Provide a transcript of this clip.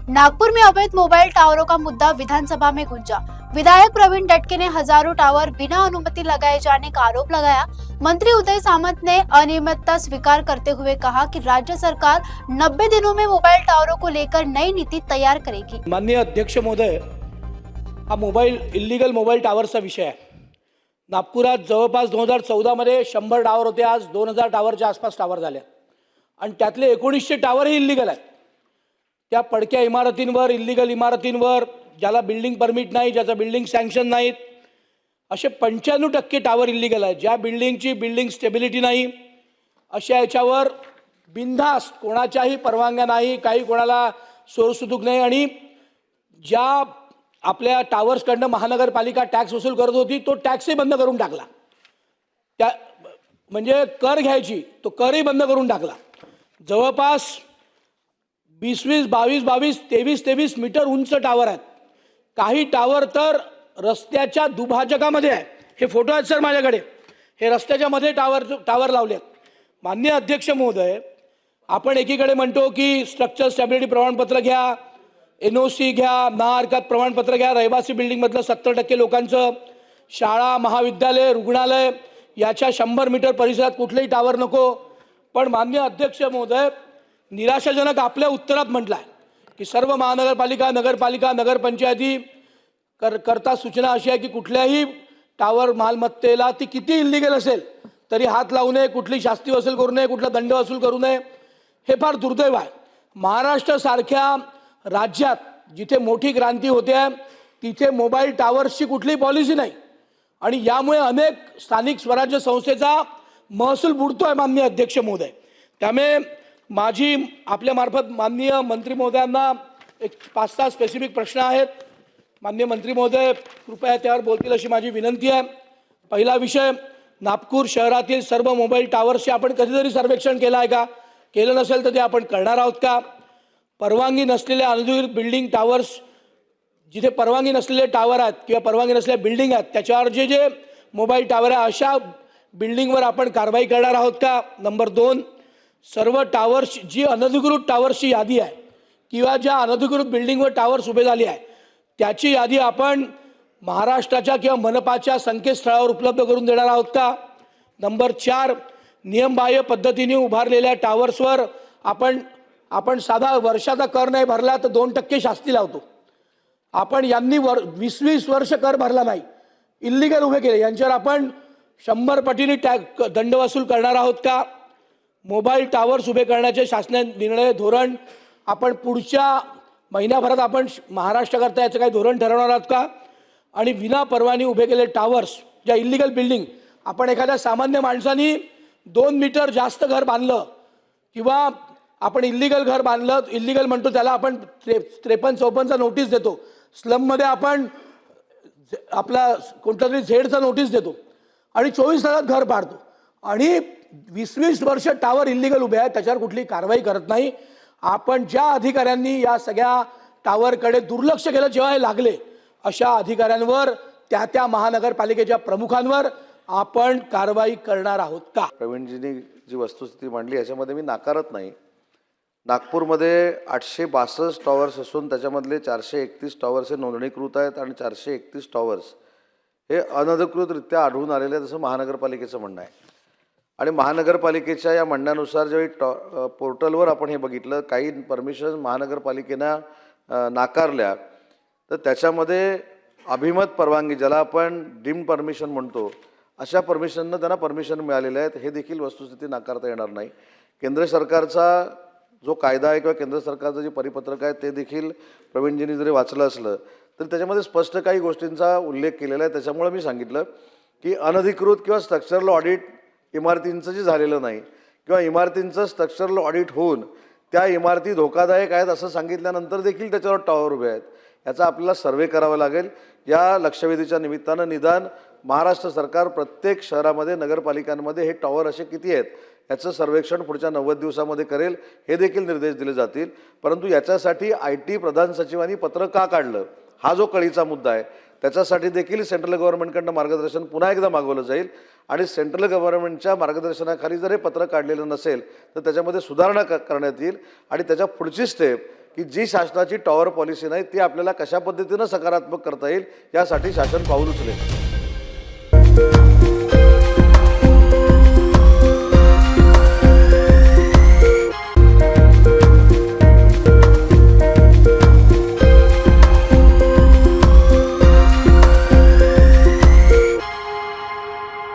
नागपुर में अवैध मोबाइल टावरों का मुद्दा विधानसभा में गूंजा। विधायक प्रवीण दटके ने हजारों टावर बिना अनुमति लगाए जाने का आरोप लगाया। मंत्री उदय सामंत ने अनियमितता स्वीकार करते हुए कहा कि राज्य सरकार 90 दिनों में मोबाइल टावरों को लेकर नई नीति तैयार करेगी। माननीय अध्यक्ष महोदय, हा इल्लीगल मोबाईल टावरचा विषय आहे। नागपुरात जवळपास 2014 मध्ये 100 टावर होते, आज 2000 टावरच्या आसपास टावर झाले आणि त्यातले 1900 टावर हे इल्लीगल आहेत। त्या पडक्या इमारतींवर, इल्लीगल इमारतींवर, ज्याला बिल्डिंग परमिट नाही, ज्याचा बिल्डिंग सँक्शन नाहीत, असे 95% टावर इल्लीगल आहेत। ज्या बिल्डिंगची बिल्डिंग स्टेबिलिटी नाही अशा याच्यावर बिनधास्त कोणाच्याही परवानग्या नाही, काही कोणाला सोरसुतूक नाही आणि ज्या आपल्या टावर्सकडनं महानगरपालिका टॅक्स वसूल करत होती तो टॅक्सही बंद करून टाकला। त्या म्हणजे कर घ्यायची तो करही बंद करून टाकला। जवळपास 20-20, 22-22, 23-23 मीटर उंच टावर आहेत। काही टावर तर रस्त्याच्या दुभाजकामध्ये आहे। हे फोटो आहेत सर माझ्याकडे, हे रस्त्याच्या मध्ये टावर लावले आहेत। माननीय अध्यक्ष महोदय, आपण एकीकडे म्हणतो की स्ट्रक्चर स्टॅबिलिटी प्रमाणपत्र घ्या, NOC घ्या, महाहरकत प्रमाणपत्र घ्या, रहिवासी बिल्डिंगमधलं 70% लोकांचं, शाळा, महाविद्यालय, रुग्णालय याच्या 100 मीटर परिसरात कुठलेही टावर नको। पण माननीय अध्यक्ष महोदय, निराशाजनक आपल्या उत्तरात म्हटलंय की सर्व महानगरपालिका, नगरपालिका, नगरपंचायती करता सूचना अशी आहे की कुठल्याही टावर मालमत्तेला ती किती इल्लीगल असेल तरी हात लावू नये, कुठली शास्ती वसूल करू नये, कुठला दंड वसूल करू नये। हे फार दुर्दैव आहे। महाराष्ट्र सारख्या राज्यात जिथे मोठी क्रांती होते तिथे मोबाईल टावर्सची कुठलीही पॉलिसी नाही आणि यामुळे अनेक स्थानिक स्वराज्य संस्थेचा महसूल बुडतोय माननीय अध्यक्ष महोदय। त्यामुळे माझी आपल्या मार्फत माननीय मंत्री महोदयांना एक 5-6 स्पेसिफिक प्रश्न आहेत। माननीय मंत्री महोदय कृपया त्यावर बोलतील अशी माझी विनंती आहे। पहिला विषय, नागपूर शहरातील सर्व मोबाईल टावर्सचे आपण कधीतरी सर्वेक्षण केलं आहे का? केलं नसेल तर ते आपण करणार आहोत का? परवानगी नसलेल्या अनधिकृत बिल्डिंग टावर्स, जिथे परवानगी नसलेले टावर आहेत किंवा परवानगी नसलेल्या बिल्डिंग आहेत त्याच्यावर जे मोबाईल टावर आहे अशा बिल्डिंगवर आपण कारवाई करणार आहोत का? नंबर 2, सर्व टावर्स जी अनधिकृत टावर्सची यादी आहे किंवा ज्या अनधिकृत बिल्डिंगवर टावर्स उभे झाले आहे त्याची यादी आपण महाराष्ट्राच्या किंवा मनपाच्या संकेतस्थळावर उपलब्ध करून देणार आहोत का? नंबर 4, नियमबाह्य पद्धतीने उभारलेल्या टावर्सवर आपण साधा वर्षाचा कर नाही भरला तर 2% शास्ती लावतो। आपण यांनी 20-20 वर्ष कर भरला नाही, इल्लीगल उभे केले, यांच्यावर आपण 100 पटीने दंड वसूल करणार आहोत का? मोबाईल टावर्स उभे करण्याचे शासनाचे निर्णय, धोरण आपण पुढच्या महिन्याभरात आपण महाराष्ट्राकरता याचं काही धोरण ठरवणार आहोत का? आणि विना परवानगी उभे केलेले टावर्स, ज्या इल्लीगल बिल्डिंग, आपण एखाद्या सामान्य माणसानी 2 मीटर जास्त घर बांधलं किंवा आपण इल्लीगल घर बांधलं, इल्लीगल म्हणतो त्याला आपण 53-54चा नोटीस देतो, स्लममध्ये आपण आपला कोणता तरी झेडचा नोटीस देतो आणि 24 तासात घर पाडतो आणि 20-20 वर्ष टावर इल्लीगल उभे आहेत, त्याच्यावर कुठली कारवाई करत नाही। आपण ज्या अधिकाऱ्यांनी या सगळ्या टावरकडे दुर्लक्ष केलं जेव्हा हे लागले अशा अधिकाऱ्यांवर, त्या महानगरपालिकेच्या प्रमुखांवर आपण कारवाई करणार आहोत का? प्रवीणजींनी जी वस्तुस्थिती मांडली याच्यामध्ये मी नाकारत नाही। नागपूरमध्ये 862 टॉवर्स असून त्याच्यामधले 431 टॉवर्स हे नोंदणीकृत आहेत आणि 431 टॉवर्स हे अनधिकृतरित्या आढळून आलेले आहेत असं महानगरपालिकेचं म्हणणं आहे। आणि महानगरपालिकेच्या या म्हणण्यानुसार ज्यावेळी पोर्टलवर आपण हे बघितलं, काही परमिशन महानगरपालिकेनं नाकारल्या, तर त्याच्यामध्ये अभिमत परवानगी, ज्याला आपण डीम्ड परमिशन म्हणतो, अशा परमिशननं त्यांना परमिशन मिळालेले आहेत। हे देखील वस्तुस्थिती नाकारता येणार नाही। केंद्र सरकारचा जो कायदा आहे किंवा केंद्र सरकारचं जे परिपत्रक आहे ते देखील प्रवीणजींनी जरी वाचलं असलं तरी त्याच्यामध्ये स्पष्ट काही गोष्टींचा उल्लेख केलेला आहे। त्याच्यामुळे मी सांगितलं की अनधिकृत किंवा स्ट्रक्चरल ऑडिट इमारतींचं जे झालेलं नाही किंवा इमारतींचं स्ट्रक्चरल ऑडिट होऊन त्या इमारती धोकादायक आहेत असं सांगितल्यानंतर देखील त्याच्यावर टॉवर उभे आहेत, याचा आपल्याला सर्वे करावा लागेल। या लक्षवेधीच्या निमित्तानं निदान महाराष्ट्र सरकार प्रत्येक शहरामध्ये, नगरपालिकांमध्ये हे टॉवर असे किती आहेत याचं सर्वेक्षण पुढच्या 90 दिवसामध्ये करेल, हे देखील निर्देश दिले जातील। परंतु याच्यासाठी IT प्रधान सचिवांनी पत्र का काढलं हा जो कळीचा मुद्दा आहे, त्याच्यासाठी देखील सेंट्रल गव्हर्नमेंटकडनं मार्गदर्शन पुन्हा एकदा मागवलं जाईल आणि सेंट्रल गव्हर्नमेंटच्या मार्गदर्शनाखाली जर हे पत्र काढलेलं नसेल तर त्याच्यामध्ये सुधारणा करण्यात येईल आणि त्याच्या पुढची स्टेप की जी शासनाची टॉवर पॉलिसी नाही ती आपल्याला कशा पद्धतीनं सकारात्मक करता येईल यासाठी शासन पाऊल उचलेल.